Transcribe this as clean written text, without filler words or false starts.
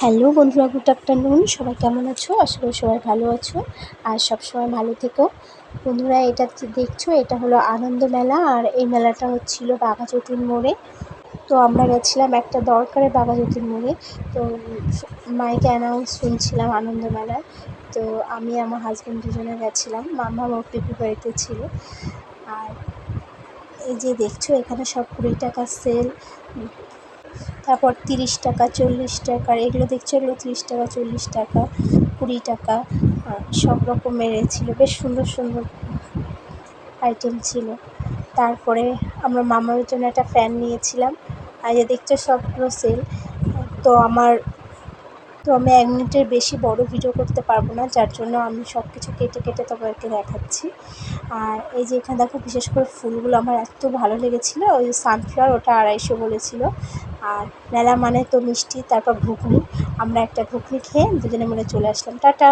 Hello বন্ধুরা, good afternoon. সবাই কেমন আছো? আশা করি সবাই ভালো আছো আর সবসময় ভালো থেকো। বন্ধুরা, এটা যে দেখছো এটা হলো আনন্দ মেলা, আর এই মেলাটা হচ্ছিল বাঘাযতীন মোড়ে। তো আমরা গেছিলাম একটা দরকারে বাঘাযতীন মোড়ে। তো মাইকে অ্যানাউন্স শুনছিলাম আনন্দ মেলার। তো আমি আমার হাজব্যান্ড দুজনে গেছিলাম, মামা ওর পিপির বাড়িতে ছিল। আর এই যে দেখছো এখানে সব 20 টাকা সেল, তারপর 30 টাকা, 40 টাকার এগুলো দেখছো, এগুলো 30 টাকা, 40 টাকা, 20 টাকা, সব রকমের ছিল। বেশ সুন্দর সুন্দর আইটেম ছিল। তারপরে আমরা মামার জন্য একটা ফ্যান নিয়েছিলাম। আর যে দেখছো সবগুলো সেল। তো আমি 1 মিনিটের বেশি বড় ভিডিও করতে পারবো না, যার জন্য আমি সব কিছু কেটে কেটে তোমাদেরকে দেখাচ্ছি। আর এই যে এখানে দেখো, বিশেষ করে ফুলগুলো আমার এত ভালো লেগেছিলো। ওই সানফ্লাওয়ার, ওটা 250 বলেছিল। আর মেলা মানে তো মিষ্টি, তারপর ঘুগনি। আমরা একটা ঘুগনি খেয়ে দুজনে মিলে চলে আসলাম। টাটা।